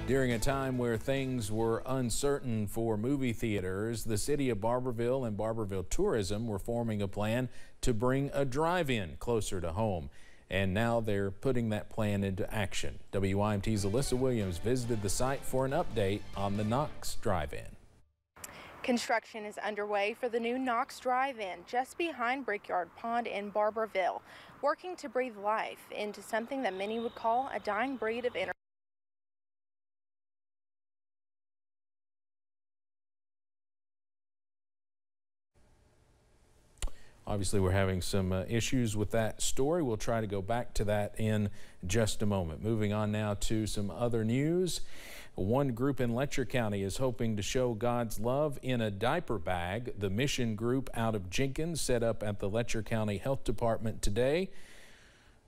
During a time where things were uncertain for movie theaters, the city of Barbourville and Barbourville Tourism were forming a plan to bring a drive-in closer to home. And now they're putting that plan into action. WYMT's Alyssa Williams visited the site for an update on the Knox Drive-In. Construction is underway for the new Knox Drive-In just behind Brickyard Pond in Barbourville, working to breathe life into something that many would call a dying breed of entertainment. Obviously, we're having some issues with that story. We'll try to go back to that in just a moment. Moving on now to some other news. One group in Letcher County is hoping to show God's love in a diaper bag. The Mission Group out of Jenkins set up at the Letcher County Health Department today,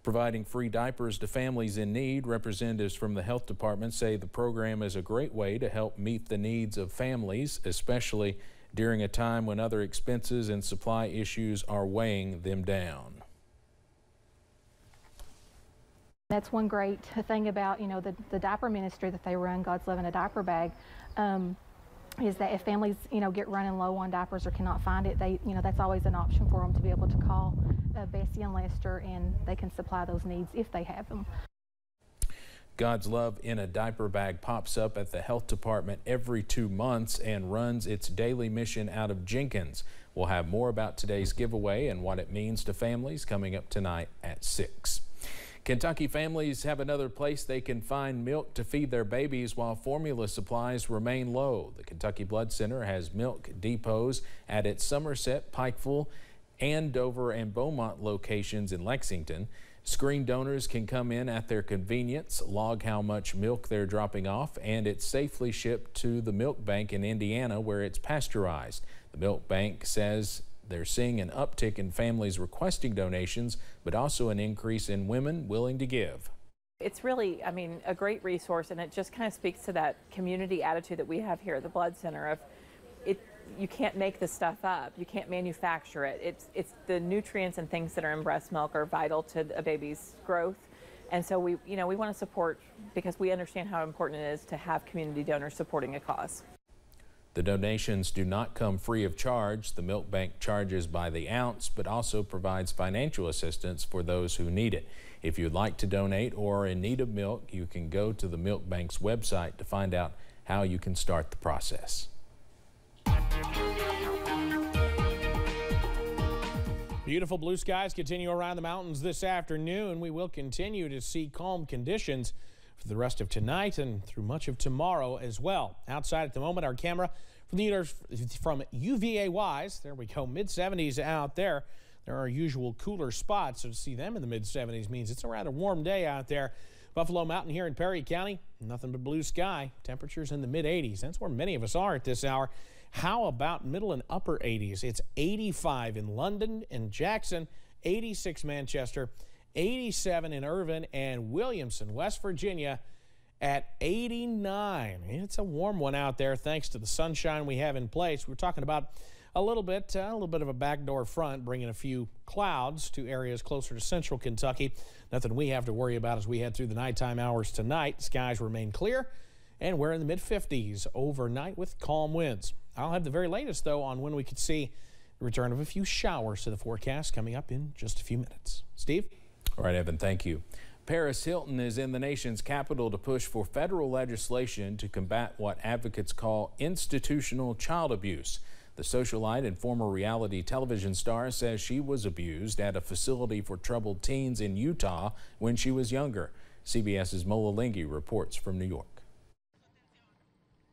providing free diapers to families in need. Representatives from the health department say the program is a great way to help meet the needs of families, especially during a time when other expenses and supply issues are weighing them down. That's one great thing about, the diaper ministry that they run, God's Love in a Diaper Bag, is that if families, get running low on diapers or cannot find it, that's always an option for them to be able to call Bessie and Lester, and they can supply those needs if they have them. God's Love in a Diaper Bag pops up at the health department every 2 months and runs its daily mission out of Jenkins. We'll have more about today's giveaway and what it means to families coming up tonight at 6. Kentucky families have another place they can find milk to feed their babies while formula supplies remain low. The Kentucky Blood Center has milk depots at its Somerset, Pikeville, Andover and Beaumont locations in Lexington. Screen donors can come in at their convenience, log how much milk they're dropping off, and it's safely shipped to the milk bank in Indiana where it's pasteurized. The milk bank says they're seeing an uptick in families requesting donations, but also an increase in women willing to give. It's really, a great resource, and it just kind of speaks to that community attitude that we have here at the Blood Center of you can't make this stuff up. You can't manufacture it. It's the nutrients and things that are in breast milk are vital to a baby's growth. And so we want to support because we understand how important it is to have community donors supporting a cause. The donations do not come free of charge. The milk bank charges by the ounce, but also provides financial assistance for those who need it. If you'd like to donate or are in need of milk, you can go to the milk bank's website to find out how you can start the process. Beautiful blue skies continue around the mountains this afternoon. We will continue to see calm conditions for the rest of tonight and through much of tomorrow as well. Outside at the moment, our camera from UVA-wise, there we go, mid-70s out there. There are usual cooler spots, so to see them in the mid-70s means it's a rather warm day out there. Buffalo Mountain here in Perry County, nothing but blue sky. Temperatures in the mid-80s. That's where many of us are at this hour. How about middle and upper 80s? It's 85 in London and Jackson, 86 Manchester, 87 in Irvine and Williamson, West Virginia at 89. It's a warm one out there thanks to the sunshine we have in place. We're talking about a little bit of a backdoor front bringing a few clouds to areas closer to central Kentucky. Nothing we have to worry about as we head through the nighttime hours tonight. Skies remain clear and we're in the mid-50s overnight with calm winds. I'll have the very latest, though, on when we could see the return of a few showers to the forecast coming up in just a few minutes. Steve? All right, Evan, thank you. Paris Hilton is in the nation's capital to push for federal legislation to combat what advocates call institutional child abuse. The socialite and former reality television star says she was abused at a facility for troubled teens in Utah when she was younger. CBS's Mola Linghi reports from New York.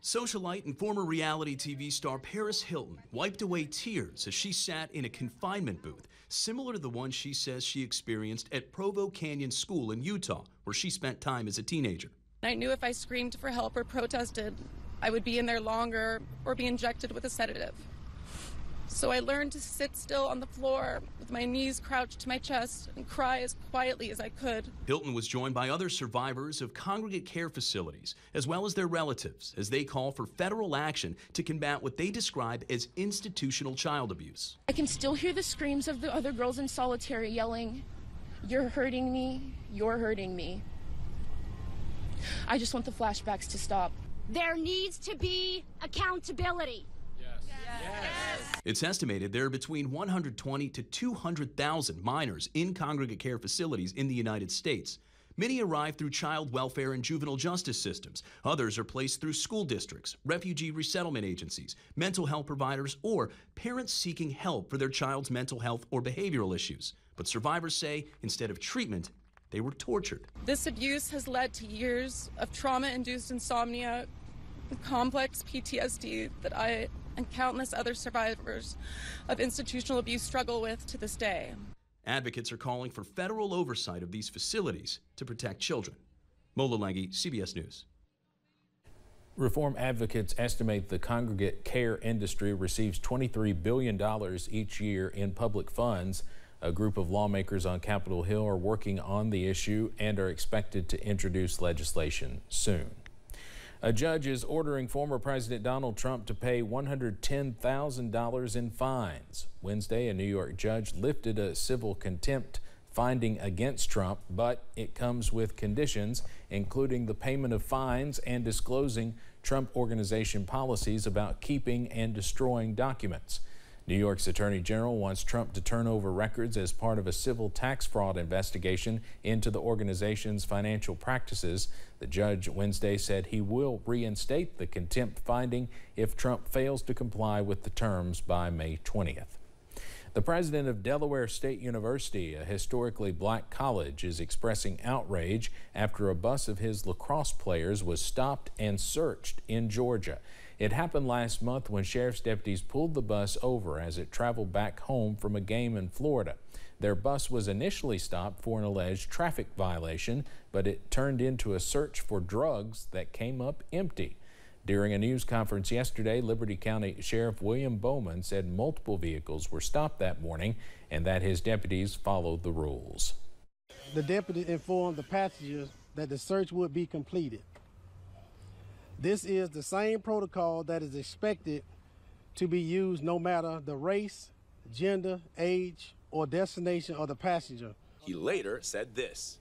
Socialite and former reality TV star Paris Hilton wiped away tears as she sat in a confinement booth, similar to the one she says she experienced at Provo Canyon School in Utah, where she spent time as a teenager. I knew if I screamed for help or protested, I would be in there longer or be injected with a sedative. So I learned to sit still on the floor with my knees crouched to my chest and cry as quietly as I could. Hilton was joined by other survivors of congregate care facilities, as well as their relatives, as they call for federal action to combat what they describe as institutional child abuse. I can still hear the screams of the other girls in solitary yelling, "You're hurting me, you're hurting me." I just want the flashbacks to stop. There needs to be accountability. It's estimated there are between 120 to 200,000 minors in congregate care facilities in the United States. Many arrive through child welfare and juvenile justice systems. Others are placed through school districts, refugee resettlement agencies, mental health providers, or parents seeking help for their child's mental health or behavioral issues. But survivors say instead of treatment, they were tortured. This abuse has led to years of trauma-induced insomnia, complex PTSD that I and countless other survivors of institutional abuse struggle with to this day. Advocates are calling for federal oversight of these facilities to protect children. Mola Lenghi, CBS News. Reform advocates estimate the congregate care industry receives $23 billion each year in public funds. A group of lawmakers on Capitol Hill are working on the issue and are expected to introduce legislation soon. A judge is ordering former President Donald Trump to pay $110,000 in fines. Wednesday, a New York judge lifted a civil contempt finding against Trump, but it comes with conditions, including the payment of fines and disclosing Trump Organization policies about keeping and destroying documents. New York's Attorney General wants Trump to turn over records as part of a civil tax fraud investigation into the organization's financial practices. The judge Wednesday said he will reinstate the contempt finding if Trump fails to comply with the terms by May 20th. The president of Delaware State University, a historically black college, is expressing outrage after a bus of his lacrosse players was stopped and searched in Georgia. It happened last month when sheriff's deputies pulled the bus over as it traveled back home from a game in Florida. Their bus was initially stopped for an alleged traffic violation, but it turned into a search for drugs that came up empty. During a news conference yesterday, Liberty County Sheriff William Bowman said multiple vehicles were stopped that morning and that his deputies followed the rules. The deputy informed the passengers that the search would be completed. This is the same protocol that is expected to be used no matter the race, gender, age, or destination of the passenger. He later said this.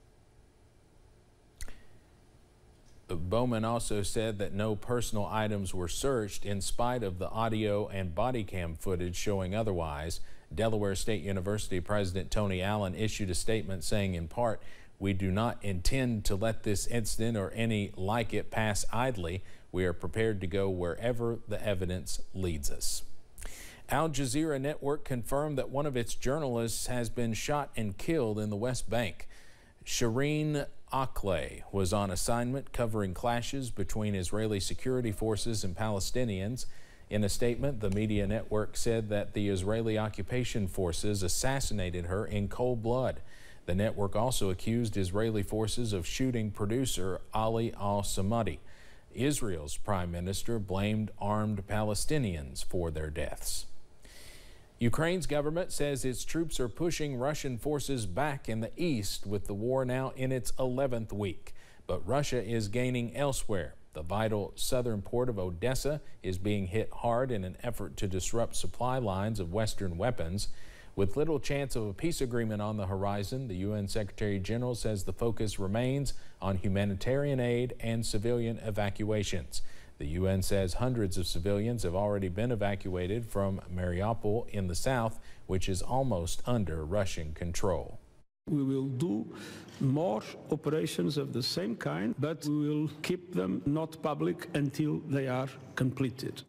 Bowman also said that no personal items were searched in spite of the audio and body cam footage showing otherwise. Delaware State University President Tony Allen issued a statement saying in part, "We do not intend to let this incident or any like it pass idly. We are prepared to go wherever the evidence leads us." Al Jazeera Network confirmed that one of its journalists has been shot and killed in the West Bank. Shireen Akleh was on assignment covering clashes between Israeli security forces and Palestinians. In a statement, the media network said that the Israeli occupation forces assassinated her in cold blood. The network also accused Israeli forces of shooting producer Ali al-Samadi. Israel's prime minister blamed armed Palestinians for their deaths. Ukraine's government says its troops are pushing Russian forces back in the east with the war now in its 11th week. But Russia is gaining elsewhere. The vital southern port of Odessa is being hit hard in an effort to disrupt supply lines of Western weapons. With little chance of a peace agreement on the horizon, the UN Secretary General says the focus remains on humanitarian aid and civilian evacuations. The UN says hundreds of civilians have already been evacuated from Mariupol in the south, which is almost under Russian control. We will do more operations of the same kind, but we will keep them not public until they are completed.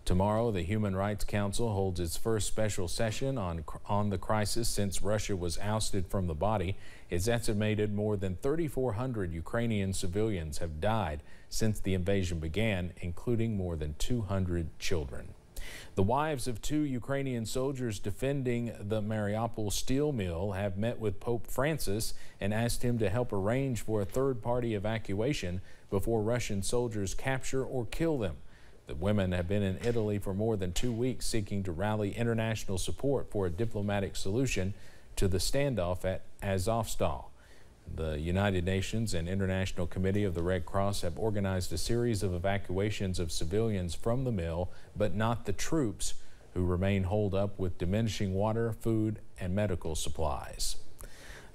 Tomorrow, the Human Rights Council holds its first special session on the crisis since Russia was ousted from the body. It's estimated more than 3,400 Ukrainian civilians have died since the invasion began, including more than 200 children. The wives of 2 Ukrainian soldiers defending the Mariupol steel mill have met with Pope Francis and asked him to help arrange for a third-party evacuation before Russian soldiers capture or kill them. The women have been in Italy for more than 2 weeks seeking to rally international support for a diplomatic solution to the standoff at Azovstal. The United Nations and International Committee of the Red Cross have organized a series of evacuations of civilians from the mill, but not the troops, who remain holed up with diminishing water, food, and medical supplies.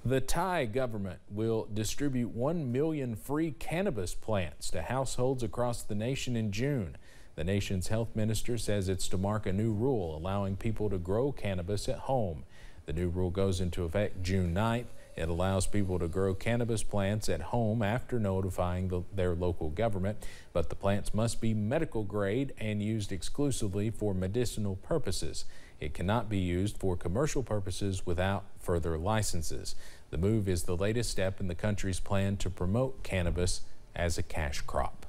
The Thai government will distribute 1 million free cannabis plants to households across the nation in June. The nation's health minister says it's to mark a new rule allowing people to grow cannabis at home. The new rule goes into effect June 9th. It allows people to grow cannabis plants at home after notifying their local government, but the plants must be medical grade and used exclusively for medicinal purposes. It cannot be used for commercial purposes without further licenses. The move is the latest step in the country's plan to promote cannabis as a cash crop.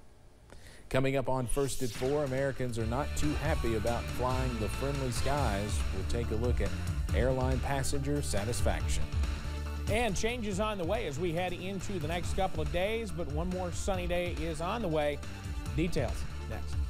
Coming up on First at 4, Americans are not too happy about flying the friendly skies. We'll take a look at airline passenger satisfaction. And changes on the way as we head into the next couple of days, but one more sunny day is on the way. Details next.